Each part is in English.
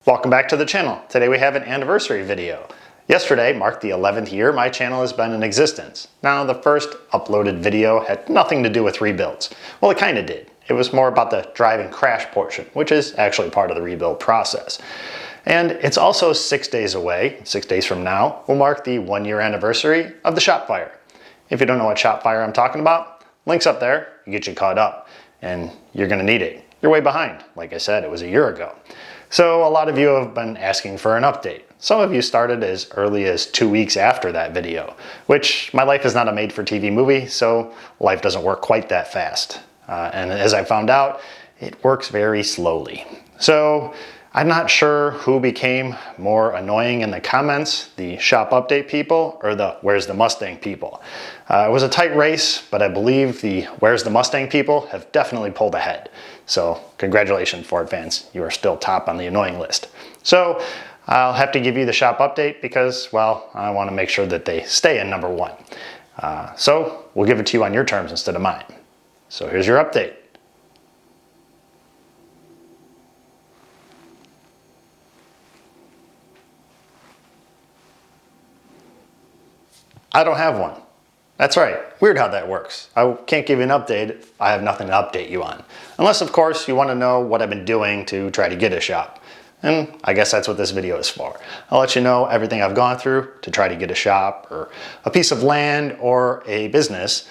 Welcome back to the channel. Today we have an anniversary video. Yesterday marked the 11th year my channel has been in existence. Now, the first uploaded video had nothing to do with rebuilds. Well, it kind of did. It was more about the drive and crash portion, which is actually part of the rebuild process. And it's also 6 days away. 6 days from now will mark the 1-year anniversary of the shop fire. If you don't know what shop fire I'm talking about, link's up there. You get you caught up, and you're gonna need it. You're way behind. Like I said, it was a year ago. So a lot of you have been asking for an update. Some of you started as early as 2 weeks after that video, which my life is not a made-for-TV movie, so life doesn't work quite that fast. And as I found out, it works very slowly. So I'm not sure who became more annoying in the comments, the shop update people or the where's the Mustang people. It was a tight race, but I believe the where's the Mustang people have definitely pulled ahead. So congratulations, Ford fans, you are still top on the annoying list. So I'll have to give you the shop update because, well, I want to make sure that they stay in #1. So we'll give it to you on your terms instead of mine. So here's your update. I don't have one. That's right. Weird how that works. I can't give you an update if I have nothing to update you on. Unless, of course, you want to know what I've been doing to try to get a shop. And I guess that's what this video is for. I'll let you know everything I've gone through to try to get a shop or a piece of land or a business.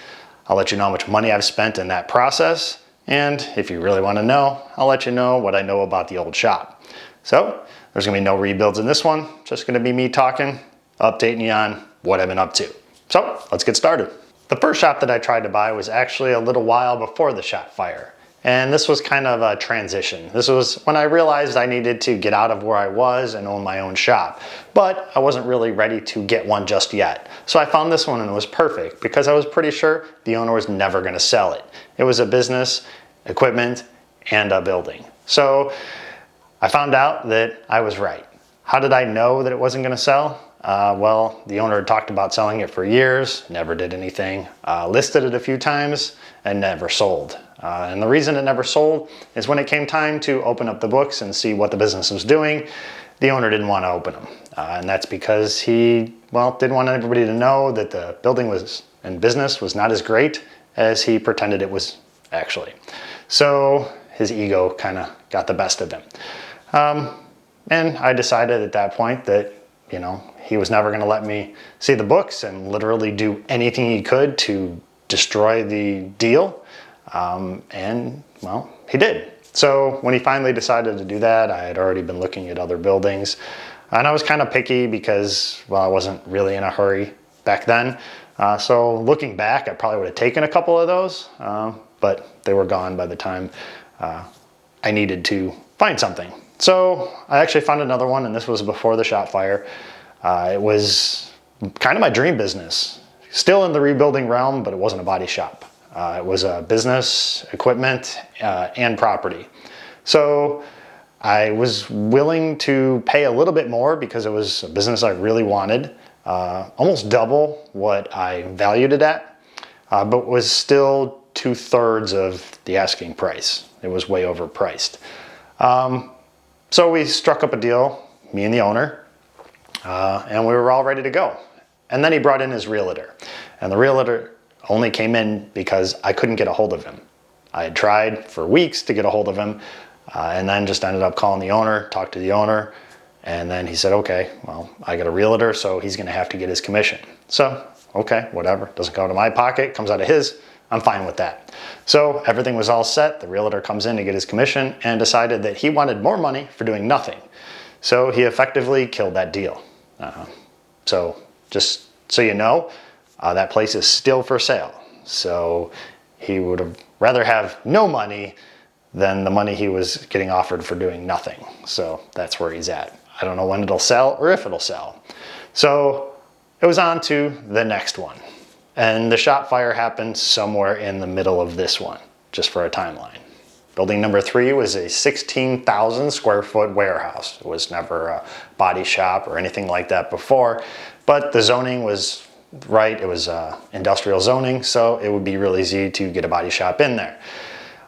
I'll let you know how much money I've spent in that process. And if you really want to know, I'll let you know what I know about the old shop. So there's going to be no rebuilds in this one. Just going to be me talking, updating you on what I've been up to. So let's get started. The first shop that I tried to buy was actually a little while before the shop fire. And this was kind of a transition. This was when I realized I needed to get out of where I was and own my own shop. But I wasn't really ready to get one just yet. So I found this one and it was perfect because I was pretty sure the owner was never going to sell it. It was a business, equipment, and a building. So I found out that I was right. How did I know that it wasn't going to sell? Well, the owner had talked about selling it for years, never did anything, listed it a few times, and never sold. And the reason it never sold is when it came time to open up the books and see what the business was doing, the owner didn't want to open them. And that's because he, well, didn't want everybody to know that the building was and business was not as great as he pretended it was actually. So his ego kind of got the best of him. And I decided at that point that, you know, he was never going to let me see the books and literally do anything he could to destroy the deal. And, well, he did. So when he finally decided to do that, I had already been looking at other buildings. And I was kind of picky because, well, I wasn't really in a hurry back then. So looking back, I probably would have taken a couple of those, but they were gone by the time I needed to find something. So I actually found another one, and this was before the shop fire. It was kind of my dream business. Still in the rebuilding realm, but it wasn't a body shop. It was a business, equipment, and property. So I was willing to pay a little bit more because it was a business I really wanted, almost double what I valued it at, but was still 2/3 of the asking price. It was way overpriced. So we struck up a deal, me and the owner, and we were all ready to go. And then he brought in his realtor. And the realtor only came in because I couldn't get a hold of him. I had tried for weeks to get a hold of him, and then just ended up calling the owner, talked to the owner, and then he said, okay, well, I got a realtor, so he's gonna have to get his commission. So, okay, whatever, doesn't go to my pocket, comes out of his, I'm fine with that. So everything was all set. The realtor comes in to get his commission and decided that he wanted more money for doing nothing. So he effectively killed that deal. So just so you know, that place is still for sale. So he would have rather have no money than the money he was getting offered for doing nothing. So that's where he's at. I don't know when it'll sell or if it'll sell. So it was on to the next one. And the shop fire happened somewhere in the middle of this one, just for a timeline. Building number 3 was a 16,000 square foot warehouse. It was never a body shop or anything like that before, but the zoning was right. It was industrial zoning, so it would be real easy to get a body shop in there.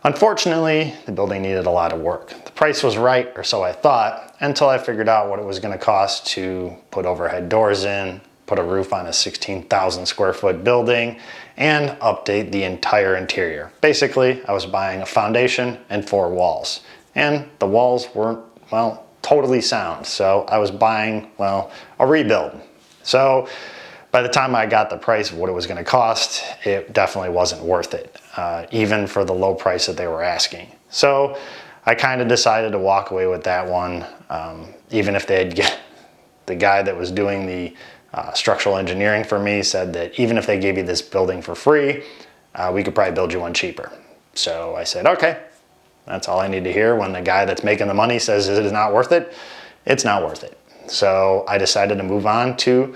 Unfortunately, the building needed a lot of work. The price was right, or so I thought, until I figured out what it was going to cost to put overhead doors in, put a roof on a 16,000 square foot building, and update the entire interior. Basically, I was buying a foundation and 4 walls. And the walls weren't, well, totally sound. So I was buying, well, a rebuild. So by the time I got the price of what it was going to cost, it definitely wasn't worth it, even for the low price that they were asking. So I kind of decided to walk away with that one, even if they'd get the guy that was doing the structural engineering for me said that even if they gave you this building for free, we could probably build you one cheaper. So I said, okay, that's all I need to hear. When the guy that's making the money says it is not worth it, it's not worth it. So I decided to move on to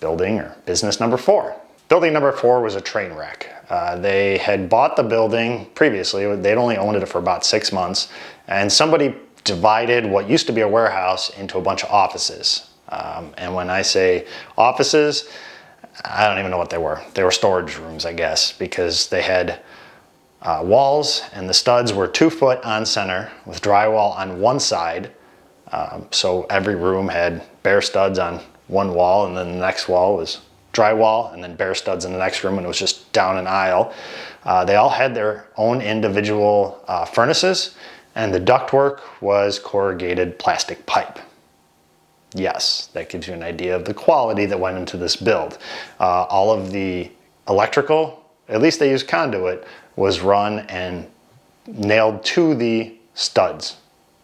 building or business number 4. Building number 4 was a train wreck. They had bought the building previously. They'd only owned it for about 6 months, and somebody divided what used to be a warehouse into a bunch of offices. And when I say offices, I don't even know what they were. They were storage rooms, I guess, because they had walls, and the studs were 2 foot on center with drywall on one side. So every room had bare studs on one wall, and then the next wall was drywall, and then bare studs in the next room, and it was just down an aisle. They all had their own individual furnaces, and the ductwork was corrugated plastic pipe. Yes, that gives you an idea of the quality that went into this build. All of the electrical, at least they used conduit, was run and nailed to the studs,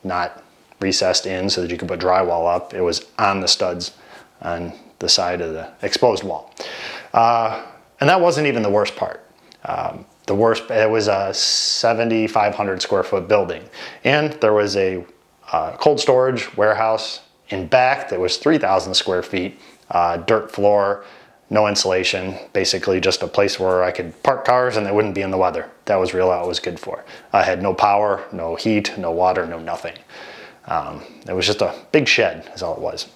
not recessed in so that you could put drywall up. It was on the studs on the side of the exposed wall. And that wasn't even the worst part. The worst, it was a 7,500 square foot building. And there was a cold storage warehouse in back that was 3,000 square feet, dirt floor, no insulation, basically just a place where I could park cars and they wouldn't be in the weather. That was really all it was good for. I had no power, no heat, no water, no nothing. It was just a big shed is all it was.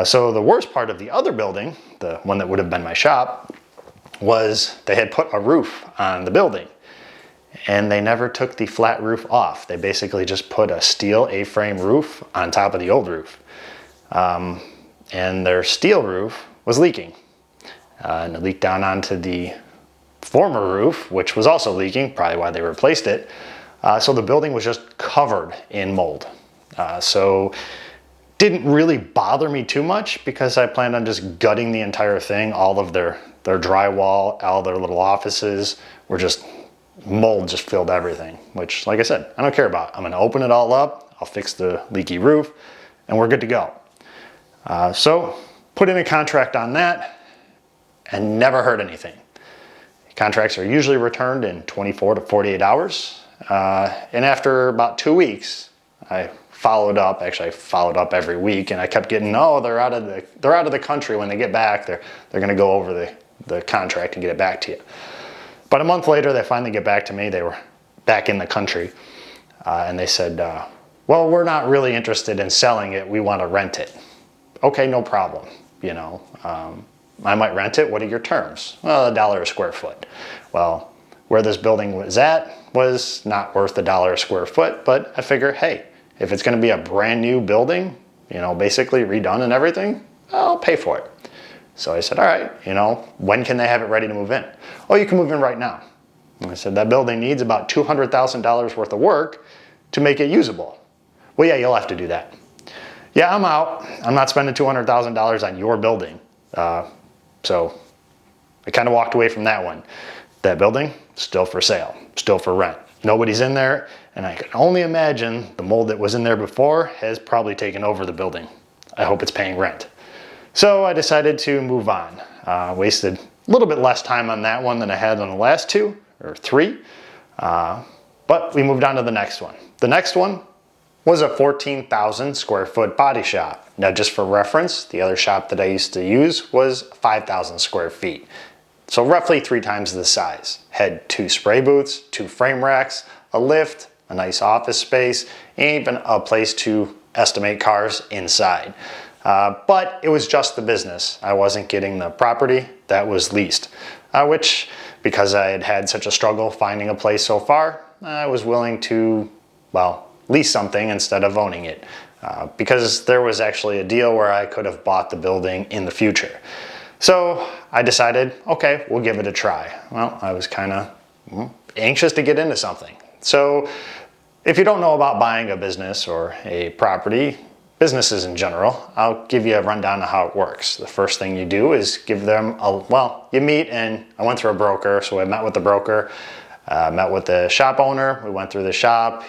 So the worst part of the other building, the one that would have been my shop, was they had put a roof on the building and they never took the flat roof off. They basically just put a steel A-frame roof on top of the old roof. And their steel roof was leaking. And it leaked down onto the former roof, which was also leaking, probably why they replaced it. So the building was just covered in mold. So didn't really bother me too much because I planned on just gutting the entire thing. All of their drywall, all their little offices were just mold, just filled everything, which, like I said, I don't care about. I'm gonna open it all up, I'll fix the leaky roof, and we're good to go. So put in a contract on that and never heard anything. Contracts are usually returned in 24 to 48 hours. And after about 2 weeks, I followed up. Actually, I followed up every week, and I kept getting, oh, they're out of the country. When they get back, they're going to go over the contract and get it back to you. But a month later, they finally get back to me. They were back in the country, and they said, well, we're not really interested in selling it. We want to rent it. Okay, no problem. You know, I might rent it. What are your terms? Well, $1 a square foot. Well, where this building was at was not worth $1 a square foot, but I figure, hey, if it's going to be a brand new building, you know, basically redone and everything, I'll pay for it. So I said, all right, you know, when can they have it ready to move in? Oh, you can move in right now. And I said, that building needs about $200,000 worth of work to make it usable. Well, yeah, you'll have to do that. Yeah, I'm out. I'm not spending $200,000 on your building. So I kind of walked away from that one. That building, still for sale, still for rent. Nobody's in there, and I can only imagine the mold that was in there before has probably taken over the building. I hope it's paying rent. So I decided to move on. Wasted a little bit less time on that one than I had on the last 2 or 3. But we moved on to the next one. The next one was a 14,000 square foot body shop. Now, just for reference, the other shop that I used to use was 5,000 square feet. So roughly 3 times the size. Had 2 spray booths, 2 frame racks, a lift, a nice office space, and even a place to estimate cars inside. But it was just the business. I wasn't getting the property that was leased, which, because I had had such a struggle finding a place so far, I was willing to, well, lease something instead of owning it. because there was actually a deal where I could have bought the building in the future. So I decided, okay, we'll give it a try. Well, I was kind of anxious to get into something. So if you don't know about buying a business or a property, businesses in general, I'll give you a rundown of how it works. The first thing you do is give them you meet, and I went through a broker, so I met with the broker, met with the shop owner, we went through the shop,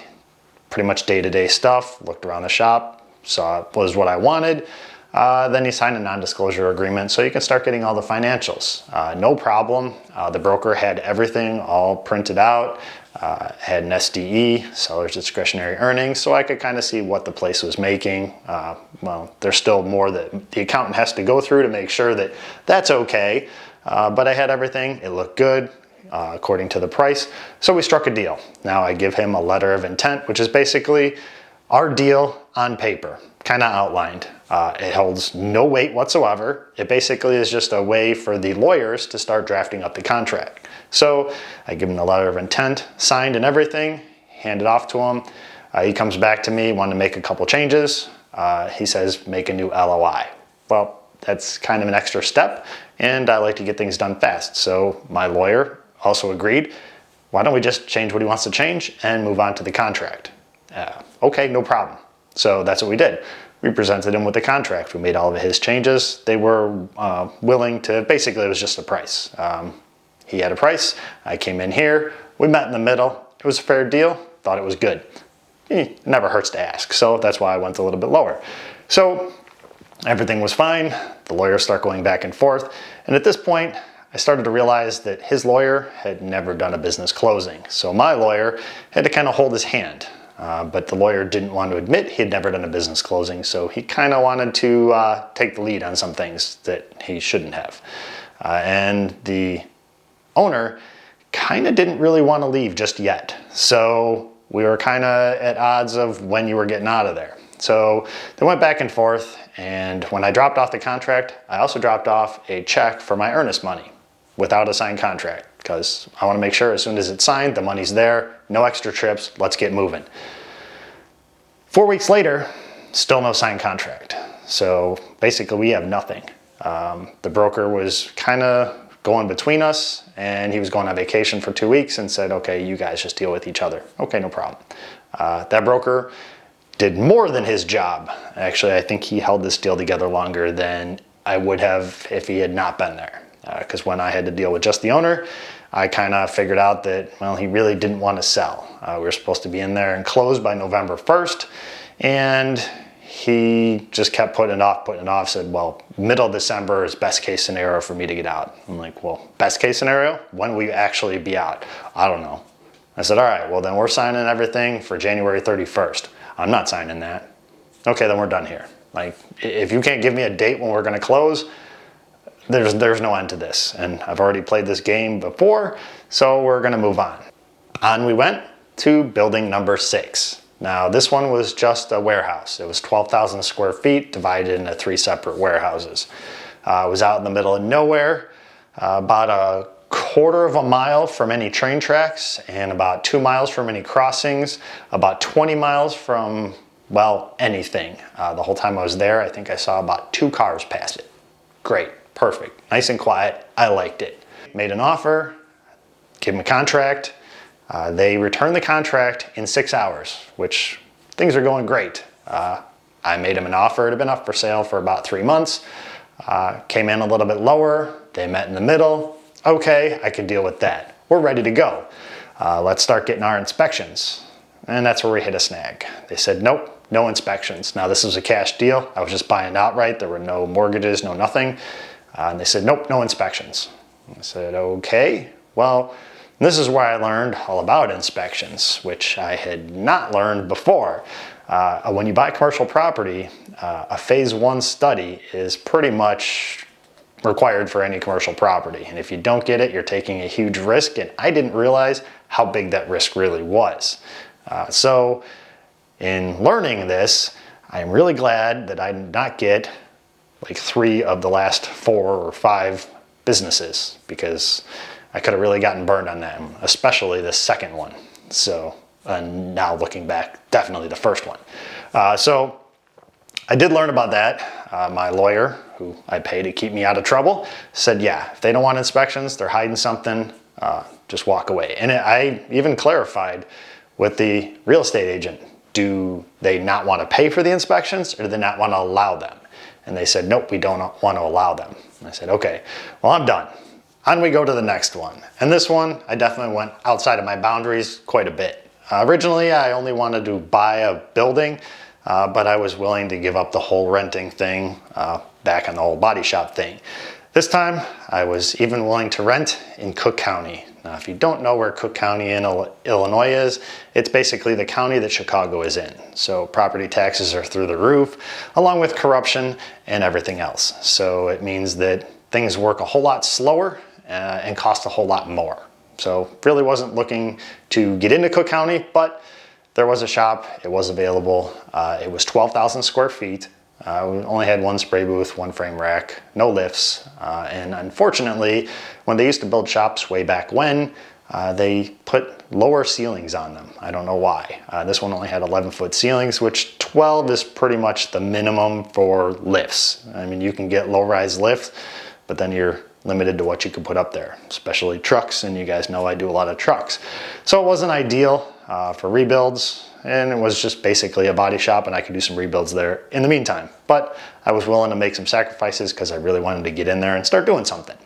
pretty much day-to-day stuff, looked around the shop, saw it was what I wanted. Then you sign a non-disclosure agreement so you can start getting all the financials. No problem. The broker had everything all printed out, had an SDE, seller's discretionary earnings, so I could kind of see what the place was making. Well, there's still more that the accountant has to go through to make sure that that's okay, but I had everything. It looked good according to the price, so we struck a deal. Now I give him a letter of intent, which is basically our deal on paper, kind of outlined. It holds no weight whatsoever. It basically is just a way for the lawyers to start drafting up the contract. So I give him the letter of intent, signed and everything, hand it off to him. He comes back to me, wanted to make a couple changes. He says, make a new LOI. Well, that's kind of an extra step, and I like to get things done fast. So my lawyer also agreed, why don't we just change what he wants to change and move on to the contract? Okay, no problem. So that's what we did. We presented him with the contract. We made all of his changes. They were willing to, basically it was just a price. He had a price, I came in here, we met in the middle. It was a fair deal, thought it was good. It never hurts to ask, so that's why I went a little bit lower. So everything was fine. The lawyers start going back and forth. And at this point, I started to realize that his lawyer had never done a business closing. So my lawyer had to kind of hold his hand. But the lawyer didn't want to admit he had never done a business closing, so he kind of wanted to take the lead on some things that he shouldn't have. And the owner kind of didn't really want to leave just yet. So we were kind of at odds of when you were getting out of there. So they went back and forth, and when I dropped off the contract, I also dropped off a check for my earnest money without a signed contract, because I want to make sure as soon as it's signed, the money's there, no extra trips, let's get moving. 4 weeks later, still no signed contract. So basically we have nothing. The broker was kind of going between us, and he was going on vacation for 2 weeks and said, okay, you guys just deal with each other. Okay, no problem. That broker did more than his job. Actually, I think he held this deal together longer than I would have if he had not been there. Because when I had to deal with just the owner, I kind of figured out that, well, he really didn't want to sell. We were supposed to be in there and close by November 1st, and he just kept putting it off, said, well, middle of December is best case scenario for me to get out. I'm like, well, best case scenario? When will you actually be out? I don't know. I said, all right, well, then we're signing everything for January 31st. I'm not signing that. Okay, then we're done here. Like, if you can't give me a date when we're going to close, there's no end to this. And I've already played this game before, so we're going to move on. On we went to building number 6. Now, this one was just a warehouse. It was 12,000 square feet divided into 3 separate warehouses. It was out in the middle of nowhere, about a quarter of a mile from any train tracks and about 2 miles from any crossings, about 20 miles from, well, anything. The whole time I was there, I think I saw about 2 cars pass it. Great, perfect, nice and quiet. I liked it. Made an offer, gave them a contract. They returned the contract in 6 hours, which things are going great. I made them an offer. It had been up for sale for about 3 months. Came in a little bit lower. They met in the middle. Okay, I can deal with that. We're ready to go. Let's start getting our inspections. And that's where we hit a snag. They said, nope, no inspections. Now this was a cash deal. I was just buying outright. There were no mortgages, no nothing. And they said, nope, no inspections. I said, okay, well, this is where I learned all about inspections, which I had not learned before. When you buy commercial property, a phase 1 study is pretty much required for any commercial property. And if you don't get it, you're taking a huge risk. And I didn't realize how big that risk really was. So in learning this, I'm really glad that I did not get like 3 of the last 4 or 5 businesses, because I could have really gotten burned on that, especially the second one. So now looking back, definitely the first one. So I did learn about that. My lawyer, who I pay to keep me out of trouble, said, yeah, if they don't want inspections, they're hiding something, just walk away. And I even clarified with the real estate agent, do they not want to pay for the inspections or do they not want to allow them? And they said, nope, we don't want to allow them. And I said, okay, well, I'm done. On we go to the next one. And this one, I definitely went outside of my boundaries quite a bit. Originally, I only wanted to buy a building, but I was willing to give up the whole renting thing, back on the whole body shop thing. This time, I was even willing to rent in Cook County. Now, if you don't know where Cook County in Illinois is, it's basically the county that Chicago is in. So property taxes are through the roof, along with corruption and everything else. So it means that things work a whole lot slower and cost a whole lot more. So really wasn't looking to get into Cook County, but there was a shop, it was available. It was 12,000 square feet. We only had one spray booth, one frame rack, no lifts. And unfortunately, when they used to build shops way back when, they put lower ceilings on them. I don't know why. This one only had 11-foot ceilings, which 12 is pretty much the minimum for lifts. I mean, you can get low-rise lifts, but then you're limited to what you can put up there, especially trucks, and you guys know I do a lot of trucks. So it wasn't ideal for rebuilds, and it was just basically a body shop, and I could do some rebuilds there in the meantime. But I was willing to make some sacrifices because I really wanted to get in there and start doing something.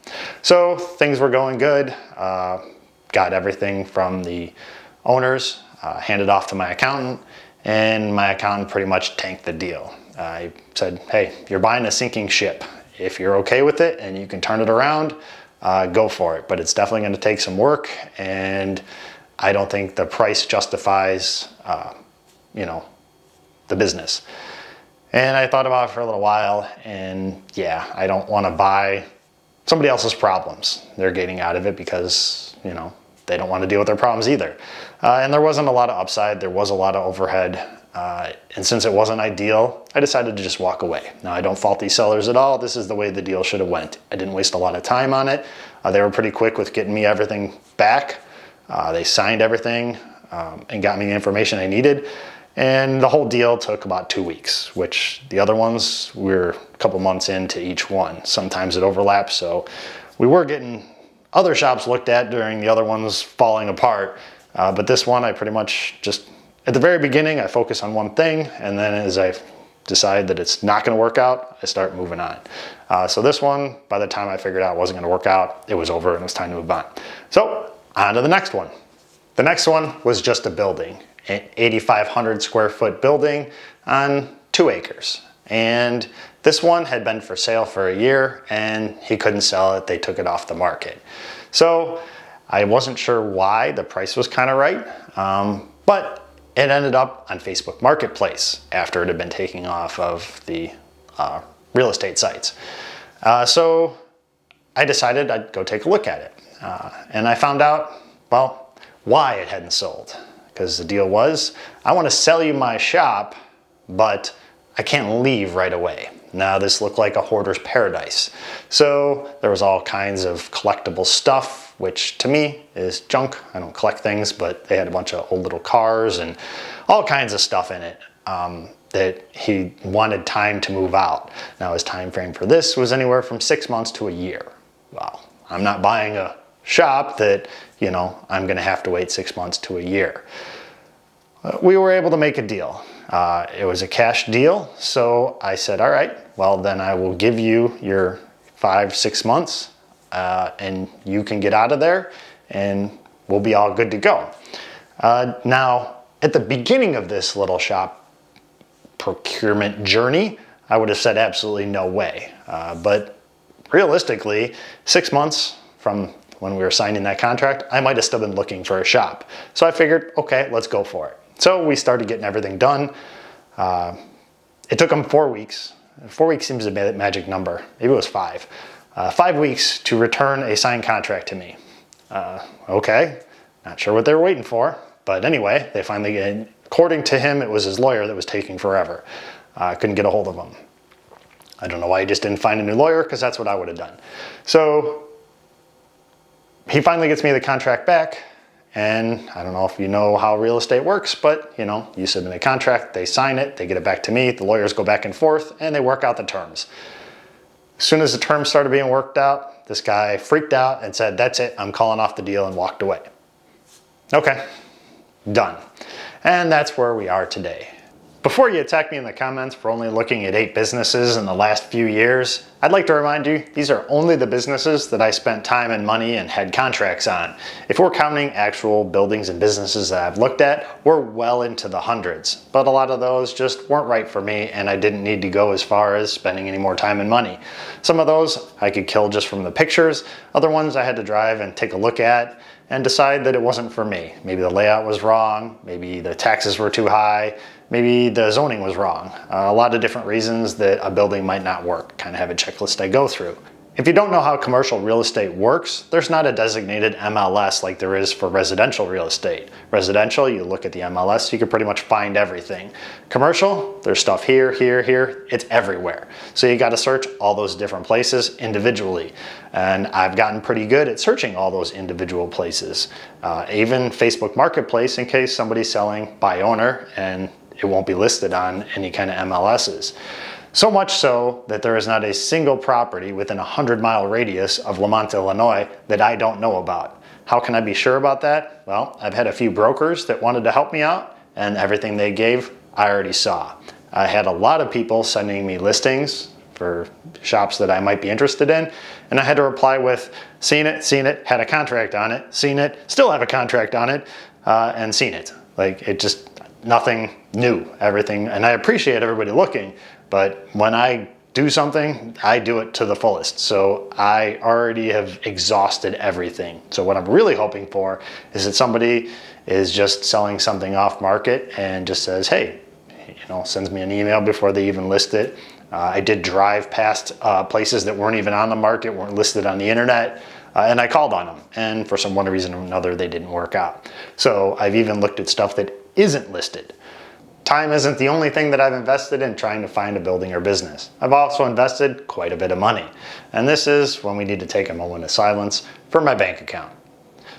So things were going good. Got everything from the owners, handed off to my accountant, and my accountant pretty much tanked the deal. I said, hey, you're buying a sinking ship. If you're okay with it and you can turn it around, go for it. But it's definitely going to take some work, and I don't think the price justifies, the business. And I thought about it for a little while, and yeah, I don't want to buy somebody else's problems. They're getting out of it because, they don't want to deal with their problems either. And there wasn't a lot of upside. There was a lot of overhead. And since it wasn't ideal, I decided to just walk away. Now, I don't fault these sellers at all. This is the way the deal should have went. I didn't waste a lot of time on it. They were pretty quick with getting me everything back. They signed everything and got me the information I needed. And the whole deal took about 2 weeks, which the other ones, we're a couple months into each one. Sometimes it overlaps, so we were getting other shops looked at during the other ones falling apart. But this one, I pretty much just, at the very beginning, I focus on one thing, and then as I decide that it's not going to work out, I start moving on. So this one, by the time I figured out it wasn't going to work out, it was over and it was time to move on. So on to the next one. The next one was just a building, an 8,500 square foot building on 2 acres. And this one had been for sale for a year and he couldn't sell it. They took it off the market. So I wasn't sure why. The price was kind of right, but it ended up on Facebook Marketplace after it had been taken off of the real estate sites. So I decided I'd go take a look at it. And I found out, well, why it hadn't sold. Because the deal was, I want to sell you my shop, but I can't leave right away. Now this looked like a hoarder's paradise. So there was all kinds of collectible stuff, which to me is junk. I don't collect things, but they had a bunch of old little cars and all kinds of stuff in it that he wanted time to move out. Now his time frame for this was anywhere from 6 months to a year. Well, I'm not buying a shop that, I'm gonna have to wait 6 months to a year. We were able to make a deal. It was a cash deal, so I said, all right, well then I will give you your 5-6 months and you can get out of there and we'll be all good to go. Now, at the beginning of this little shop procurement journey, I would have said absolutely no way. But realistically, 6 months from when we were signing that contract, I might have still been looking for a shop. So I figured, okay, let's go for it. So we started getting everything done. It took them 4 weeks. 4 weeks seems a magic number. Maybe it was 5. 5 weeks to return a signed contract to me. Okay, not sure what they were waiting for. But anyway, they finally, according to him, it was his lawyer that was taking forever. Couldn't get a hold of him. I don't know why he just didn't find a new lawyer, because that's what I would have done. So he finally gets me the contract back, And I don't know if you know how real estate works, but you submit a contract, they sign it, they get it back to me, the lawyers go back and forth, and they work out the terms. As soon as the terms started being worked out, this guy freaked out and said, "That's it, I'm calling off the deal," and walked away. Okay, done. And that's where we are today. Before you attack me in the comments for only looking at 8 businesses in the last few years, I'd like to remind you, these are only the businesses that I spent time and money and had contracts on. If we're counting actual buildings and businesses that I've looked at, we're well into the hundreds. But a lot of those just weren't right for me, and I didn't need to go as far as spending any more time and money. Some of those I could kill just from the pictures. Other ones I had to drive and take a look at and decide that it wasn't for me. Maybe the layout was wrong, maybe the taxes were too high, maybe the zoning was wrong. A lot of different reasons that a building might not work. Kind of have a checklist I go through. If you don't know how commercial real estate works, there's not a designated MLS like there is for residential real estate. Residential, you look at the MLS, you can pretty much find everything. Commercial, there's stuff here, here, here, it's everywhere. So you got to search all those different places individually. And I've gotten pretty good at searching all those individual places. Even Facebook Marketplace, in case somebody's selling by owner and it won't be listed on any kind of MLSs. So much so that there is not a single property within a 100-mile radius of Lamont, Illinois that I don't know about. How can I be sure about that? Well, I've had a few brokers that wanted to help me out, and everything they gave, I already saw. I had a lot of people sending me listings for shops that I might be interested in, and I had to reply with, seen it, had a contract on it, seen it, still have a contract on it, and seen it. Like, it just, nothing new, everything, and I appreciate everybody looking, but when I do something, I do it to the fullest. So I already have exhausted everything. So what I'm really hoping for is that somebody is just selling something off market and just says, hey, sends me an email before they even list it. I did drive past places that weren't even on the market, weren't listed on the internet, and I called on them. And for some one reason or another, they didn't work out. So I've even looked at stuff that isn't listed. Time isn't the only thing that I've invested in trying to find a building or business. I've also invested quite a bit of money. And this is when we need to take a moment of silence for my bank account.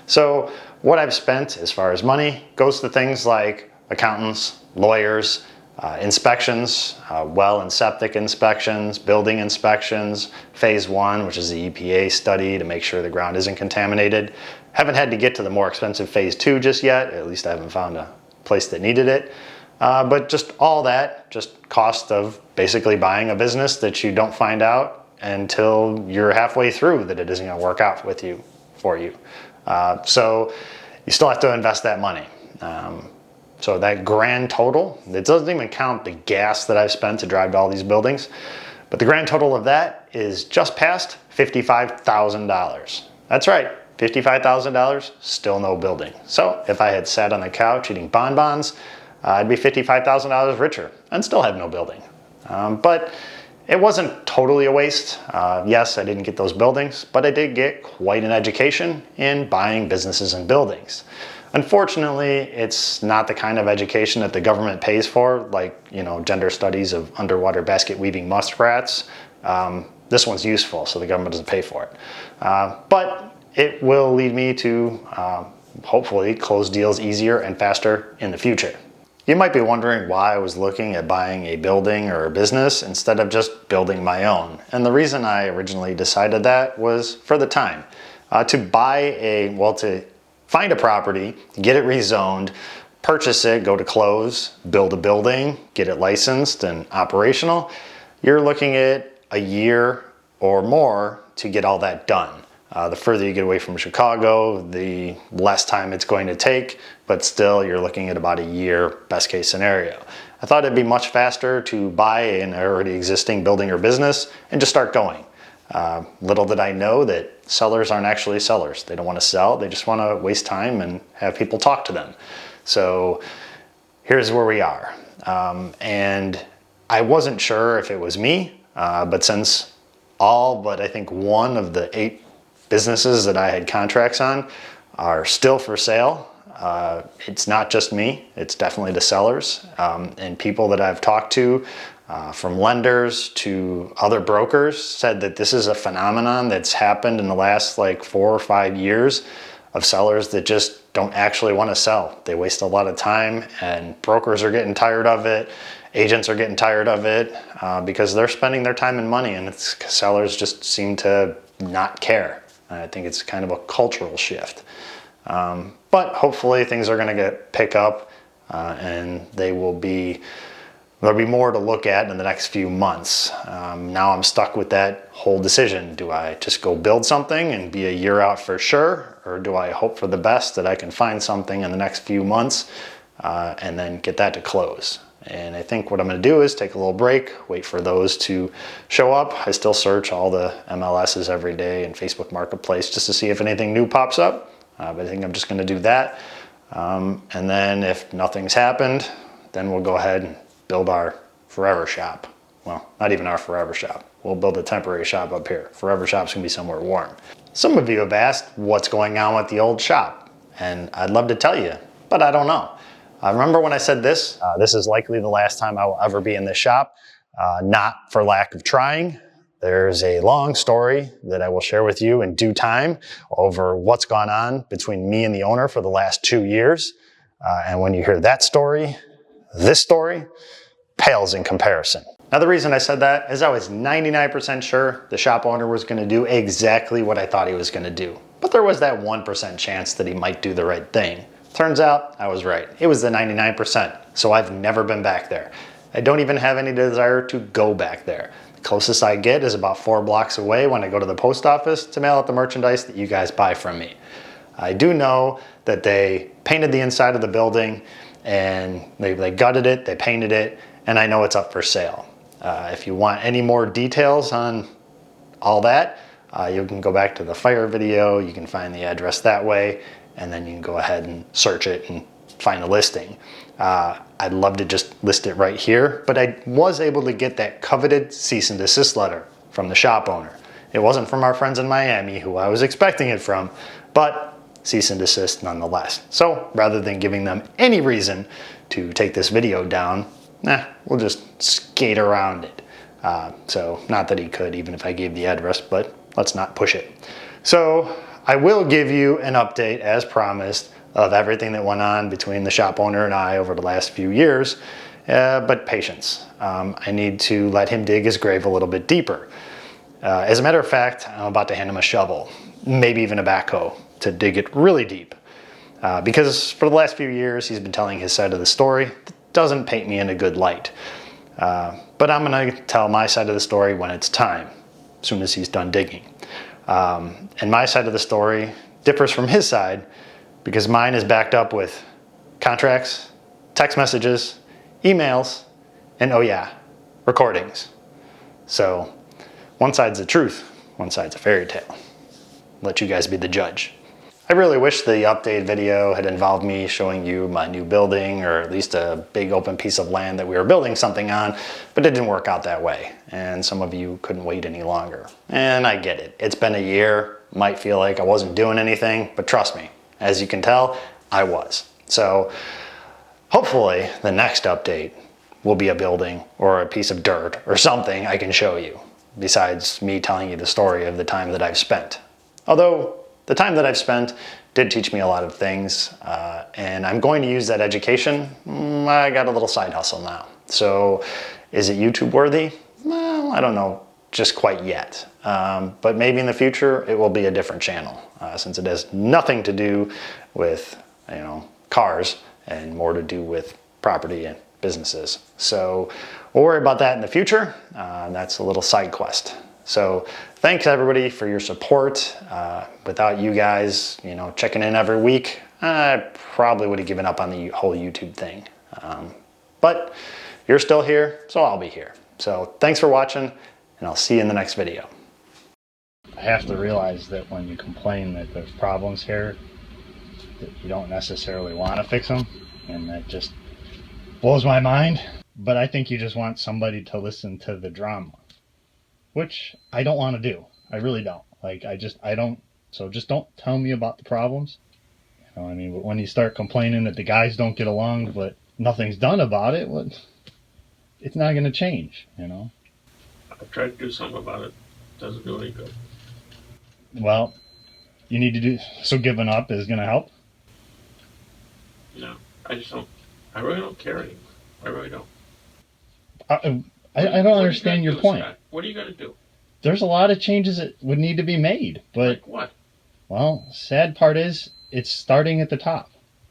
So what I've spent as far as money goes to things like accountants, lawyers, inspections, well and septic inspections, building inspections, phase 1, which is the EPA study to make sure the ground isn't contaminated. Haven't had to get to the more expensive phase 2 just yet. At least I haven't found a place that needed it. But just all that, just cost of basically buying a business that you don't find out until you're halfway through that it isn't going to work out for you. So you still have to invest that money. So that grand total, it doesn't even count the gas that I've spent to drive to all these buildings, but the grand total of that is just past $55,000. That's right, $55,000, still no building. So if I had sat on the couch eating bonbons, I'd be $55,000 richer and still have no building. But it wasn't totally a waste. Yes, I didn't get those buildings, but I did get quite an education in buying businesses and buildings. Unfortunately, it's not the kind of education that the government pays for, like, gender studies of underwater basket weaving muskrats. This one's useful, so the government doesn't pay for it. But it will lead me to hopefully close deals easier and faster in the future. You might be wondering why I was looking at buying a building or a business instead of just building my own. And the reason I originally decided that was for the time. To find a property, get it rezoned, purchase it, go to close, build a building, get it licensed and operational, you're looking at a year or more to get all that done. The further you get away from Chicago, the less time it's going to take, but still you're looking at about a year, best case scenario. I thought it'd be much faster to buy an already existing building or business and just start going. Little did I know that sellers aren't actually sellers. They don't want to sell, they just want to waste time and have people talk to them. So here's where we are. And I wasn't sure if it was me, but since all but I think one of the 8 businesses that I had contracts on are still for sale. It's not just me, it's definitely the sellers and people that I've talked to, from lenders to other brokers, said that this is a phenomenon that's happened in the last 4 or 5 years of sellers that just don't actually want to sell. They waste a lot of time, and brokers are getting tired of it. Agents are getting tired of it because they're spending their time and money, and sellers just seem to not care. I think it's kind of a cultural shift. But hopefully things are going to pick up and there'll be more to look at in the next few months. Now I'm stuck with that whole decision. Do I just go build something and be a year out for sure? Or do I hope for the best that I can find something in the next few months and then get that to close? And I think what I'm going to do is take a little break, wait for those to show up. I still search all the MLSs every day and Facebook Marketplace just to see if anything new pops up. But I think I'm just going to do that. And then if nothing's happened, then we'll go ahead and build our forever shop. Well, not even our forever shop. We'll build a temporary shop up here. Forever shop's going to be somewhere warm. Some of you have asked what's going on with the old shop. And I'd love to tell you, but I don't know. I remember when I said this is likely the last time I will ever be in this shop, not for lack of trying. There's a long story that I will share with you in due time over what's gone on between me and the owner for the last 2 years. And when you hear that story, this story pales in comparison. Now, the reason I said that is I was 99% sure the shop owner was going to do exactly what I thought he was going to do. But there was that 1% chance that he might do the right thing. Turns out I was right. It was the 99%. So I've never been back there. I don't even have any desire to go back there. The closest I get is about 4 blocks away when I go to the post office to mail out the merchandise that you guys buy from me. I do know that they painted the inside of the building and they gutted it, they painted it, and I know it's up for sale. If you want any more details on all that, you can go back to the fire video, you can find the address that way, and then you can go ahead and search it and find a listing. I'd love to just list it right here, but I was able to get that coveted cease and desist letter from the shop owner. It wasn't from our friends in Miami, who I was expecting it from, but cease and desist nonetheless. So rather than giving them any reason to take this video down, we'll just skate around it. So not that he could, even if I gave the address, but let's not push it. So I will give you an update, as promised, of everything that went on between the shop owner and I over the last few years, but patience. I need to let him dig his grave a little bit deeper. As a matter of fact, I'm about to hand him a shovel, maybe even a backhoe, to dig it really deep. Because for the last few years, he's been telling his side of the story that doesn't paint me in a good light. But I'm going to tell my side of the story when it's time, as soon as he's done digging. And my side of the story differs from his side because mine is backed up with contracts, text messages, emails, and oh yeah, recordings. So one side's the truth, one side's a fairy tale. Let you guys be the judge. I really wish the update video had involved me showing you my new building, or at least a big open piece of land that we were building something on, but it didn't work out that way. And some of you couldn't wait any longer. And I get it. It's been a year. Might feel like I wasn't doing anything, but trust me, as you can tell, I was. So hopefully the next update will be a building or a piece of dirt or something I can show you, besides me telling you the story of the time that I've spent. Although the time that I've spent did teach me a lot of things, and I'm going to use that education. I got a little side hustle now. So is it YouTube worthy? Well, I don't know just quite yet. But maybe in the future it will be a different channel, since it has nothing to do with, cars and more to do with property and businesses. So we'll worry about that in the future. That's a little side quest. So thanks everybody for your support. Without you guys, checking in every week, I probably would have given up on the whole YouTube thing. But you're still here, so I'll be here. So thanks for watching, and I'll see you in the next video. I have to realize that when you complain that there's problems here, that you don't necessarily want to fix them, and that just blows my mind. But I think you just want somebody to listen to the drama, which I don't want to do. I really don't. I don't. So just don't tell me about the problems. But when you start complaining that the guys don't get along, but nothing's done about it, it's not going to change, I've tried to do something about it. Doesn't do any good. Well, you need to do, so giving up is going to help? You know, I just don't. I really don't care anymore. I really don't. I don't understand your point. Scott? What are you gonna do? There's a lot of changes that would need to be made, but Like what? well, sad part is it's starting at the top.